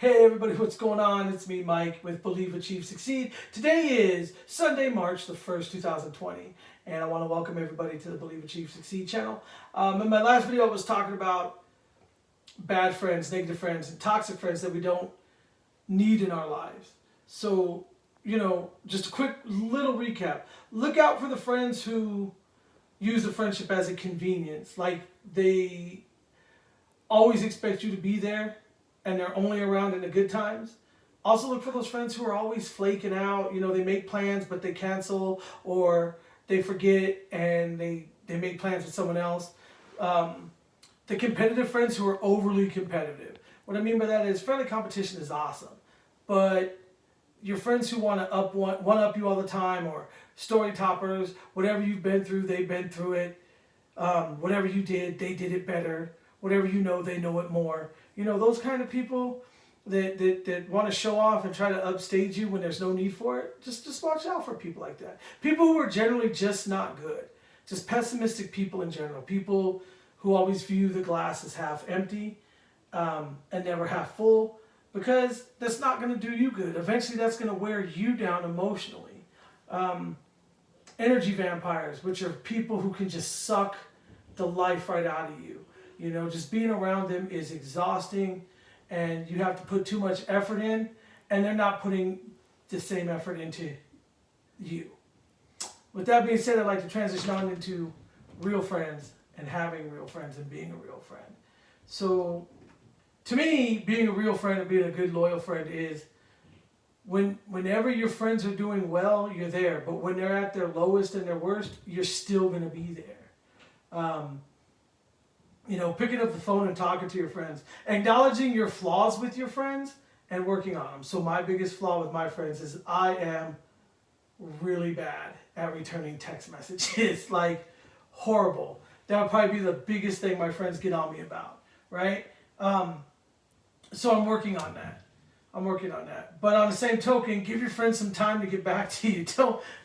Hey everybody, what's going on? It's me, Mike, with Believe, Achieve, Succeed. Today is Sunday, March the 1st, 2020, and I want to welcome everybody to the Believe, Achieve, Succeed channel. In my last video, I was talking about bad friends, negative friends, and toxic friends that we don't need in our lives. So, just a quick little recap. Look out for the friends who use a friendship as a convenience. Like, they always expect you to be there and they're only around in the good times. Also look for those friends who are always flaking out. They make plans but they cancel, or they forget and they make plans with someone else. The competitive friends who are overly competitive. What I mean by that is friendly competition is awesome, but your friends who want to one up you all the time, or story toppers, whatever you've been through, they've been through it. Whatever you did, they did it better. Whatever you know, they know it more. Those kind of people that want to show off and try to upstage you when there's no need for it. Just watch out for people like that. People who are generally just not good. Just pessimistic people in general. People who always view the glass as half empty and never half full, because that's not going to do you good. Eventually that's going to wear you down emotionally. Energy vampires, which are people who can just suck the life right out of you. Just being around them is exhausting, and you have to put too much effort in, and they're not putting the same effort into you. With that being said, I'd like to transition on into real friends and having real friends and being a real friend. So, to me, being a real friend and being a good, loyal friend is whenever your friends are doing well, you're there. But when they're at their lowest and their worst, you're still going to be there. Picking up the phone and talking to your friends, acknowledging your flaws with your friends and working on them. So my biggest flaw with my friends is I am really bad at returning text messages, like horrible. That would probably be the biggest thing my friends get on me about, right? So I'm working on that. But on the same token, give your friends some time to get back to you.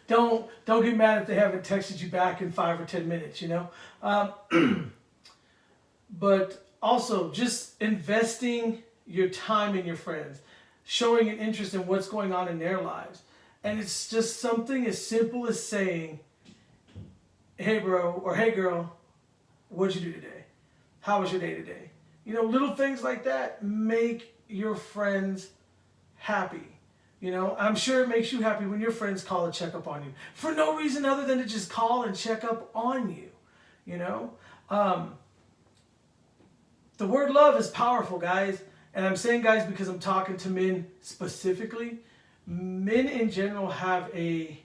Don't get mad if they haven't texted you back in 5 or 10 minutes, But also just investing your time in your friends, showing an interest in what's going on in their lives. And it's just something as simple as saying, hey bro, or hey girl, what'd you do today? How was your day today? Little things like that make your friends happy. I'm sure it makes you happy when your friends call and check up on you for no reason other than to just call and check up on you. The word love is powerful, guys. And I'm saying guys because I'm talking to men specifically. Men in general have a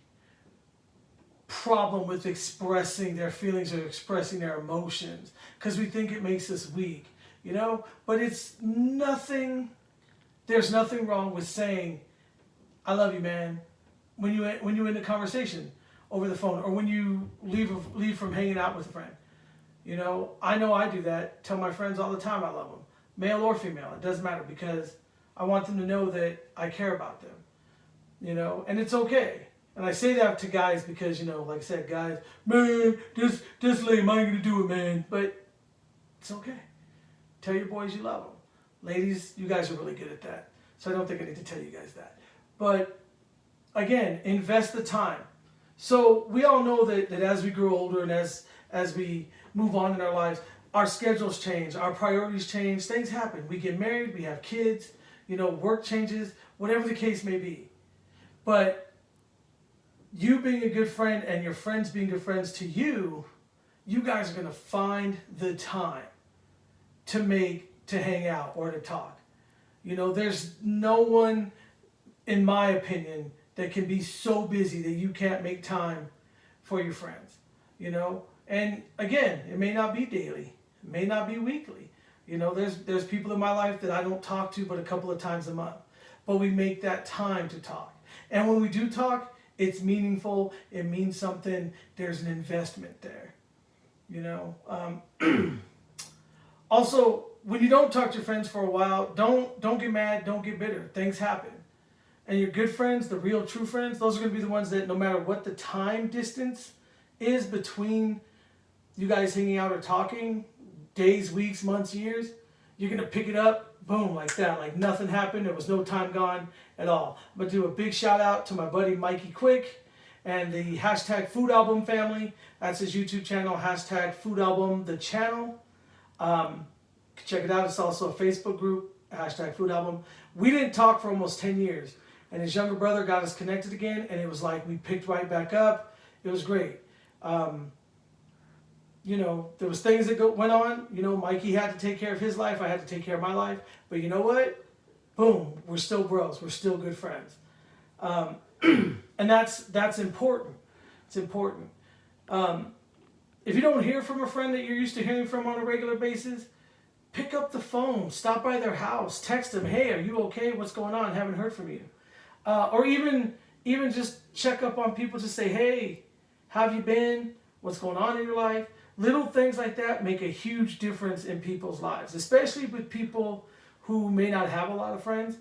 problem with expressing their feelings or expressing their emotions because we think it makes us weak, But there's nothing wrong with saying, I love you, man, when you end a conversation over the phone, or when you leave from hanging out with a friend. I know I do that. Tell my friends all the time I love them. Male or female, it doesn't matter, because I want them to know that I care about them. And it's okay. And I say that to guys because, like I said, guys, man, this lame, I ain't gonna do it, man. But it's okay. Tell your boys you love them. Ladies, you guys are really good at that. So I don't think I need to tell you guys that. But again, invest the time. So we all know that as we grow older and as we move on in our lives, our schedules change, our priorities change, things happen. We get married, we have kids, work changes, whatever the case may be. But you being a good friend and your friends being good friends to you, you guys are going to find the time to hang out or to talk. There's no one, in my opinion, that can be so busy that you can't make time for your friends, And again, it may not be daily, it may not be weekly. There's people in my life that I don't talk to but a couple of times a month. But we make that time to talk. And when we do talk, it's meaningful, it means something, there's an investment there. Also, when you don't talk to your friends for a while, don't get mad, don't get bitter. Things happen. And your good friends, the real true friends, those are going to be the ones that no matter what the time distance is between you guys hanging out or talking, days, weeks, months, years, you're going to pick it up, boom, like that, like nothing happened. There was no time gone at all. I'm gonna do a big shout out to my buddy Mikey Quick and the hashtag Food Album family. That's his YouTube channel, hashtag Food Album the channel. Check it out. It's also a Facebook group, hashtag Food Album. We didn't talk for almost 10 years, and his younger brother got us connected again, and it was like we picked right back up. It was great. You know, there was things that went on. You know, Mikey had to take care of his life. I had to take care of my life. But you know what? Boom, we're still bros. We're still good friends. And that's important. It's important. If you don't hear from a friend that you're used to hearing from on a regular basis, pick up the phone, stop by their house, text them, hey, are you okay? What's going on? Haven't heard from you. Or even just check up on people, just say, hey, how have you been? What's going on in your life? Little things like that make a huge difference in people's lives, especially with people who may not have a lot of friends,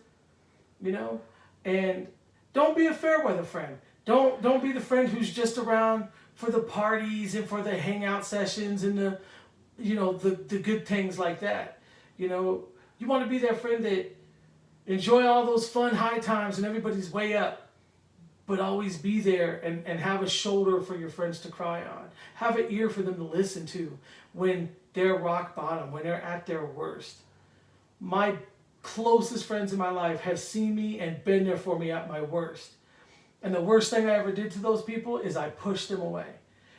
you know? And don't be a fair weather friend. Don't be the friend who's just around for the parties and for the hangout sessions and the, you know, the good things like that. You know, you want to be that friend that enjoy all those fun high times and everybody's way up, but always be there and have a shoulder for your friends to cry on. Have an ear for them to listen to when they're rock bottom, when they're at their worst. My closest friends in my life have seen me and been there for me at my worst. And the worst thing I ever did to those people is I pushed them away.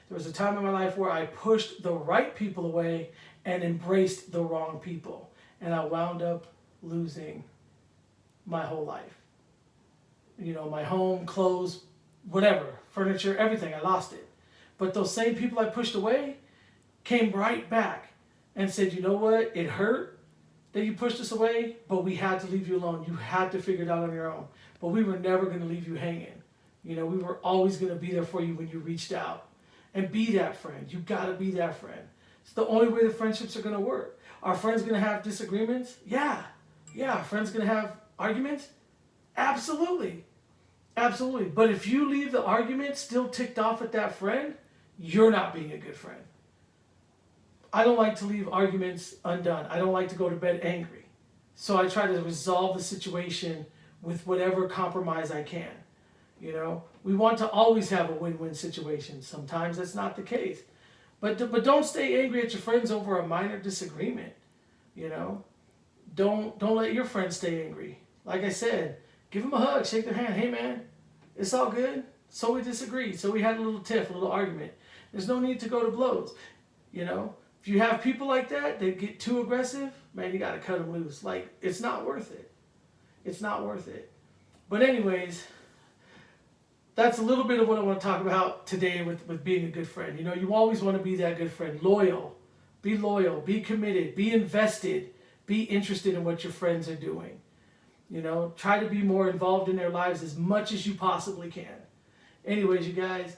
There was a time in my life where I pushed the right people away and embraced the wrong people. And I wound up losing my whole life. You know, my home, clothes, whatever, furniture, everything, I lost it. But those same people I pushed away came right back and said, you know what, it hurt that you pushed us away, but we had to leave you alone. You had to figure it out on your own. But we were never going to leave you hanging. You know, we were always going to be there for you when you reached out. And be that friend. You got to be that friend. It's the only way the friendships are going to work. Are friends going to have disagreements? Yeah. Yeah. Are friends going to have arguments? Absolutely. Absolutely. But if you leave the argument still ticked off at that friend, you're not being a good friend. I don't like to leave arguments undone. I don't like to go to bed angry. So I try to resolve the situation with whatever compromise I can. You know, we want to always have a win-win situation. Sometimes that's not the case. But don't stay angry at your friends over a minor disagreement. You know, don't let your friends stay angry. Like I said, give them a hug, shake their hand. Hey man, it's all good. So we disagreed. So we had a little tiff, a little argument. There's no need to go to blows. You know, if you have people like that get too aggressive, man, you got to cut them loose. Like, it's not worth it. It's not worth it. But anyways, that's a little bit of what I want to talk about today with being a good friend. You know, you always want to be that good friend. Loyal, be committed, be invested, be interested in what your friends are doing. You know, try to be more involved in their lives as much as you possibly can. Anyways, you guys,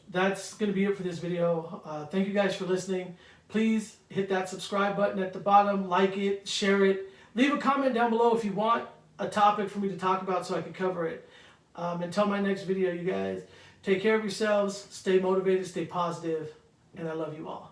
that's going to be it for this video. Thank you guys for listening. Please hit that subscribe button at the bottom, like it, share it. Leave a comment down below if you want a topic for me to talk about so I can cover it. Until my next video, you guys, take care of yourselves, stay motivated, stay positive, and I love you all.